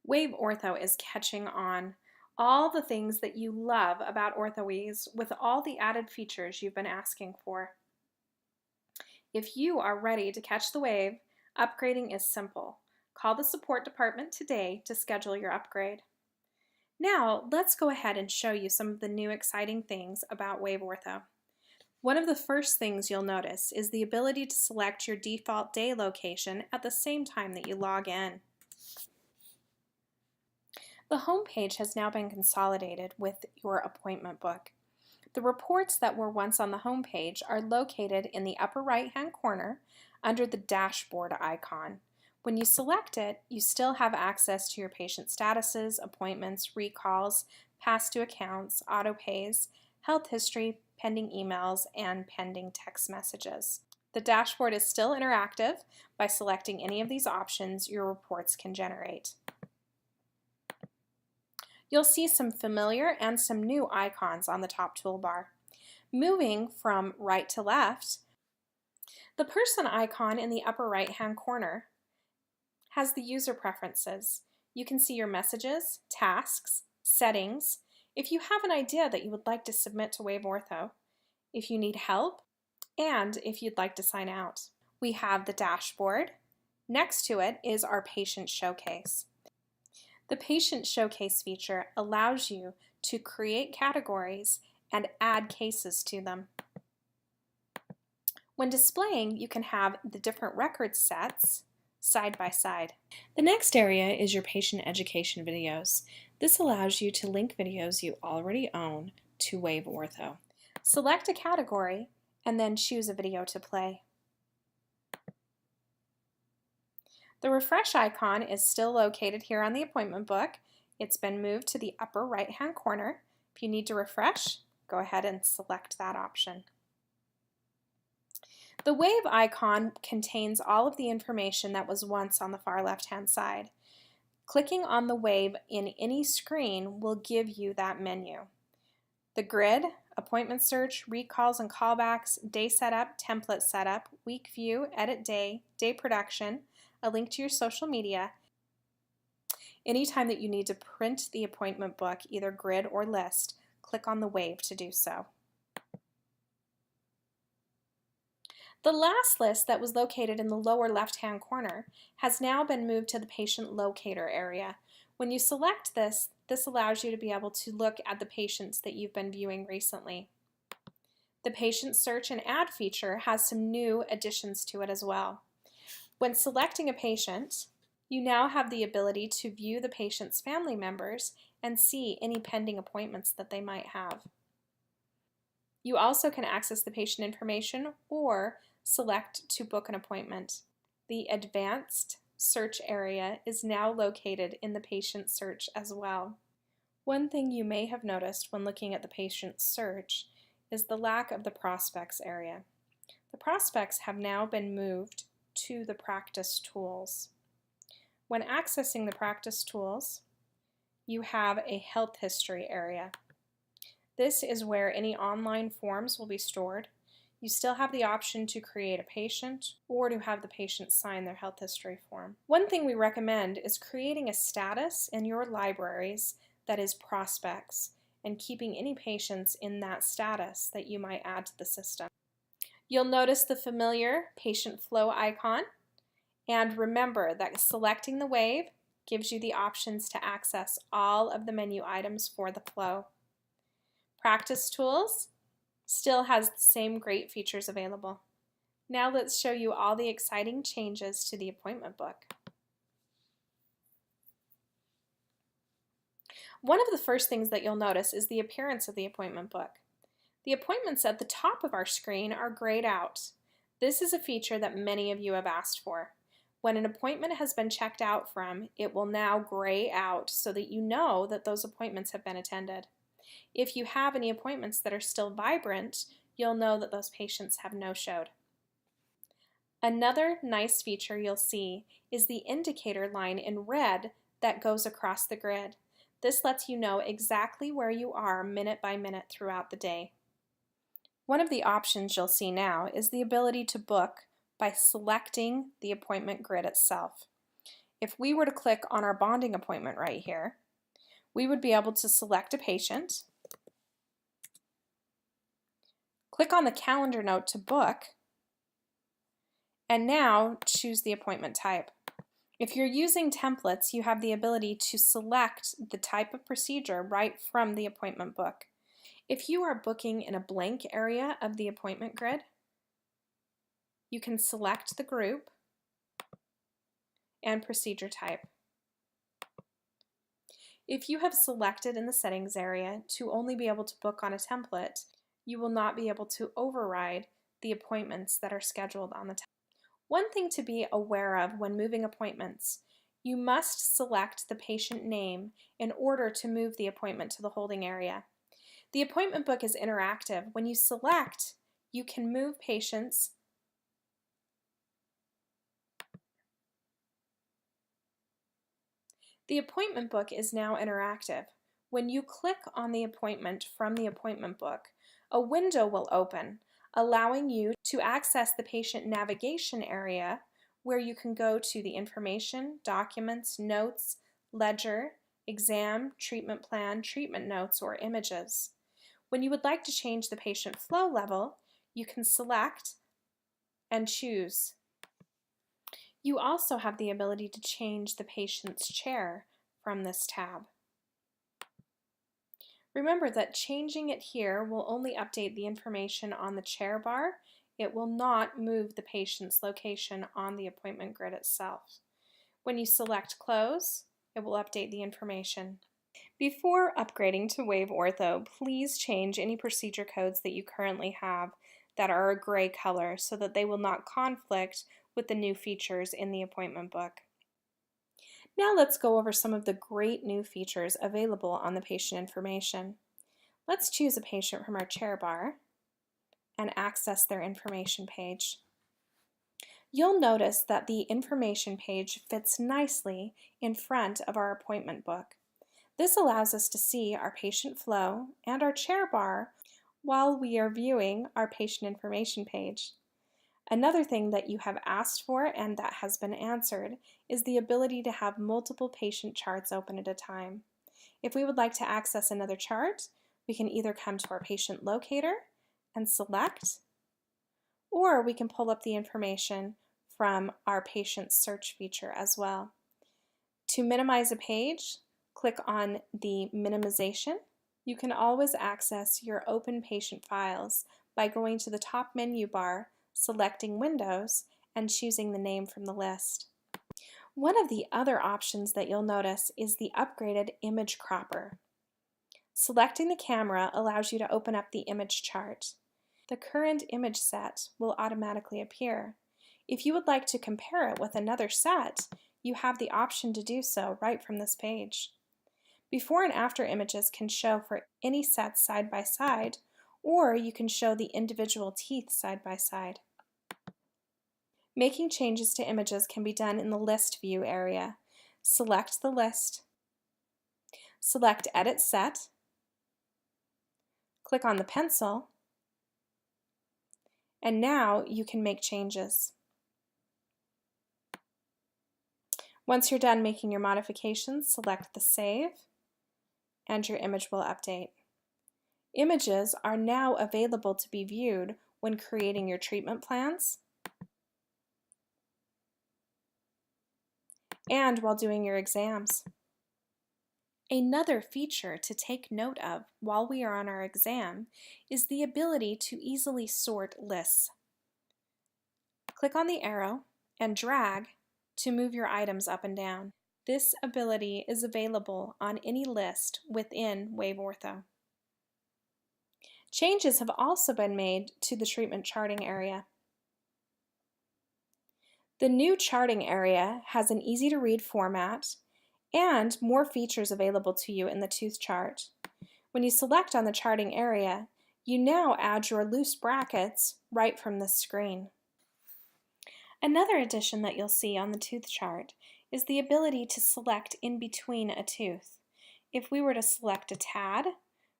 Waveortho is catching on. All the things that you love about Orthoease with all the added features you've been asking for. If you are ready to catch the wave, upgrading is simple. Call the support department today to schedule your upgrade. Now, let's go ahead and show you some of the new exciting things about Waveortho. One of the first things you'll notice is the ability to select your default day location at the same time that you log in. The home page has now been consolidated with your appointment book. The reports that were once on the home page are located in the upper right-hand corner under the dashboard icon. When you select it, you still have access to your patient statuses, appointments, recalls, past due accounts, auto pays, health history, pending emails, and pending text messages. The dashboard is still interactive. By selecting any of these options, your reports can generate. You'll see some familiar and some new icons on the top toolbar. Moving from right to left, the person icon in the upper right-hand corner has the user preferences. You can see your messages, tasks, settings, if you have an idea that you would like to submit to Waveortho, if you need help, and if you'd like to sign out. We have the dashboard. Next to it is our patient showcase. The Patient Showcase feature allows you to create categories and add cases to them. When displaying, you can have the different record sets side by side. The next area is your patient education videos. This allows you to link videos you already own to Waveortho. Select a category and then choose a video to play. The refresh icon is still located here on the appointment book. It's been moved to the upper right-hand corner. If you need to refresh, go ahead and select that option. The wave icon contains all of the information that was once on the far left-hand side. Clicking on the wave in any screen will give you that menu. The grid, appointment search, recalls and callbacks, day setup, template setup, week view, edit day, day production, a link to your social media. Anytime that you need to print the appointment book, either grid or list, click on the wave to do so. The last list that was located in the lower left-hand corner has now been moved to the patient locator area. When you select this, this allows you to be able to look at the patients that you've been viewing recently. The patient search and add feature has some new additions to it as well. When selecting a patient, you now have the ability to view the patient's family members and see any pending appointments that they might have. You also can access the patient information or select to book an appointment. The advanced search area is now located in the patient search as well. One thing you may have noticed when looking at the patient search is the lack of the prospects area. The prospects have now been moved to the practice tools. When accessing the practice tools, you have a health history area. This is where any online forms will be stored. You still have the option to create a patient or to have the patient sign their health history form. One thing we recommend is creating a status in your libraries that is prospects and keeping any patients in that status that you might add to the system. You'll notice the familiar patient flow icon, and remember that selecting the wave gives you the options to access all of the menu items for the flow. Practice Tools still has the same great features available. Now let's show you all the exciting changes to the appointment book. One of the first things that you'll notice is the appearance of the appointment book. The appointments at the top of our screen are grayed out. This is a feature that many of you have asked for. When an appointment has been checked out from, it will now gray out so that you know that those appointments have been attended. If you have any appointments that are still vibrant, you'll know that those patients have no-showed. Another nice feature you'll see is the indicator line in red that goes across the grid. This lets you know exactly where you are minute by minute throughout the day. One of the options you'll see now is the ability to book by selecting the appointment grid itself. If we were to click on our bonding appointment right here, we would be able to select a patient, click on the calendar note to book, and now choose the appointment type. If you're using templates, you have the ability to select the type of procedure right from the appointment book. If you are booking in a blank area of the appointment grid, you can select the group and procedure type. If you have selected in the settings area to only be able to book on a template, you will not be able to override the appointments that are scheduled on the template. One thing to be aware of when moving appointments: you must select the patient name in order to move the appointment to the holding area. The appointment book is interactive. When you select, you can move patients The appointment book is now interactive. When you click on the appointment from the appointment book, a window will open, allowing you to access the patient navigation area where you can go to the information, documents, notes, ledger, exam, treatment plan, treatment notes, or images. When you would like to change the patient flow level, you can select and choose. You also have the ability to change the patient's chair from this tab. Remember that changing it here will only update the information on the chair bar. It will not move the patient's location on the appointment grid itself. When you select Close, it will update the information. Before upgrading to Waveortho, please change any procedure codes that you currently have that are a gray color so that they will not conflict with the new features in the appointment book. Now let's go over some of the great new features available on the patient information. Let's choose a patient from our chair bar and access their information page. You'll notice that the information page fits nicely in front of our appointment book. This allows us to see our patient flow and our chair bar while we are viewing our patient information page. Another thing that you have asked for and that has been answered is the ability to have multiple patient charts open at a time. If we would like to access another chart, we can either come to our patient locator and select, or we can pull up the information from our patient search feature as well. To minimize a page, click on the minimization. You can always access your open patient files by going to the top menu bar, selecting Windows, and choosing the name from the list. One of the other options that you'll notice is the upgraded image cropper. Selecting the camera allows you to open up the image chart. The current image set will automatically appear. If you would like to compare it with another set, you have the option to do so right from this page. Before and after images can show for any sets side by side, or you can show the individual teeth side by side. Making changes to images can be done in the List View area. Select the list, select Edit Set, click on the pencil, and now you can make changes. Once you're done making your modifications, select the Save, and your image will update. Images are now available to be viewed when creating your treatment plans and while doing your exams. Another feature to take note of while we are on our exam is the ability to easily sort lists. Click on the arrow and drag to move your items up and down. This ability is available on any list within Waveortho. Changes have also been made to the treatment charting area. The new charting area has an easy-to-read format and more features available to you in the tooth chart. When you select on the charting area, you now add your loose brackets right from the screen. Another addition that you'll see on the tooth chart is the ability to select in between a tooth. If we were to select a tad,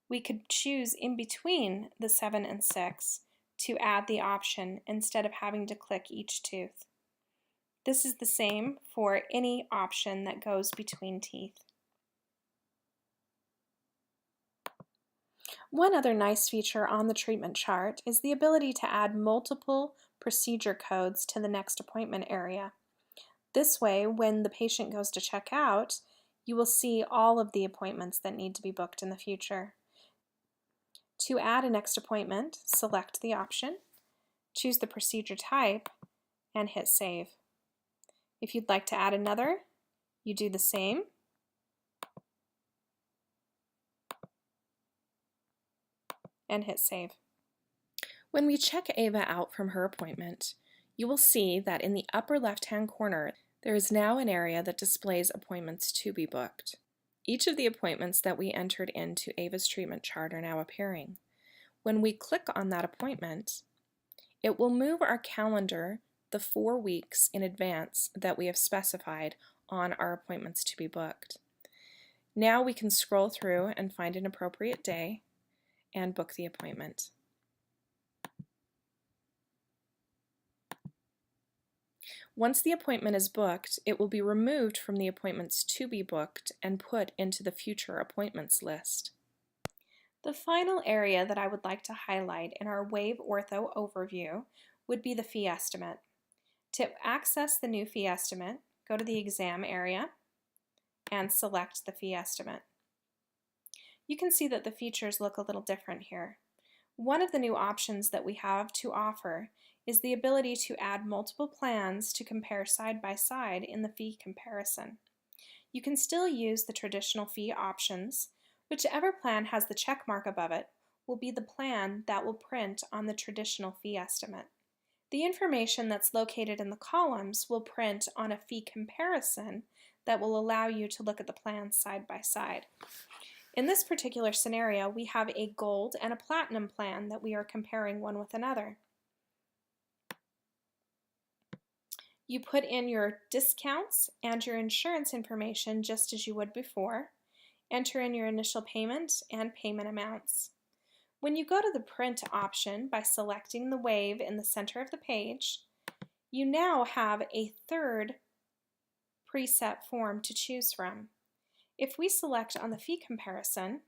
we could choose in between the 7 and 6 to add the option instead of having to click each tooth. This is the same for any option that goes between teeth. One other nice feature on the treatment chart is the ability to add multiple procedure codes to the next appointment area. This way, when the patient goes to check out, you will see all of the appointments that need to be booked in the future. To add a next appointment, select the option, choose the procedure type, and hit Save. If you'd like to add another, you do the same. And hit Save. When we check Ava out from her appointment, you will see that in the upper left-hand corner, there is now an area that displays appointments to be booked. Each of the appointments that we entered into Ava's treatment chart are now appearing. When we click on that appointment, it will move our calendar the 4 weeks in advance that we have specified on our appointments to be booked. Now we can scroll through and find an appropriate day and book the appointment. Once the appointment is booked, it will be removed from the appointments to be booked and put into the future appointments list. The final area that I would like to highlight in our Waveortho overview would be the fee estimate. To access the new fee estimate, go to the exam area and select the fee estimate. You can see that the features look a little different here. One of the new options that we have to offer is the ability to add multiple plans to compare side by side in the fee comparison. You can still use the traditional fee options. Whichever plan has the check mark above it will be the plan that will print on the traditional fee estimate. The information that's located in the columns will print on a fee comparison that will allow you to look at the plans side by side. In this particular scenario, we have a gold and a platinum plan that we are comparing one with another. You put in your discounts and your insurance information just as you would before. Enter in your initial payment and payment amounts. When you go to the print option by selecting the wave in the center of the page, you now have a third preset form to choose from. If we select on the fee comparison,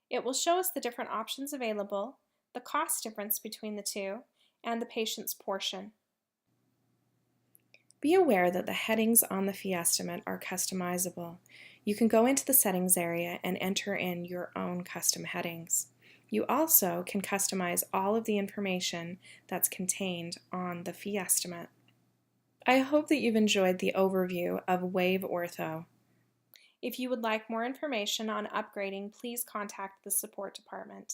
it will show us the different options available, the cost difference between the two, and the patient's portion. Be aware that the headings on the fee estimate are customizable. You can go into the settings area and enter in your own custom headings. You also can customize all of the information that's contained on the fee estimate. I hope that you've enjoyed the overview of Waveortho. If you would like more information on upgrading, please contact the support department.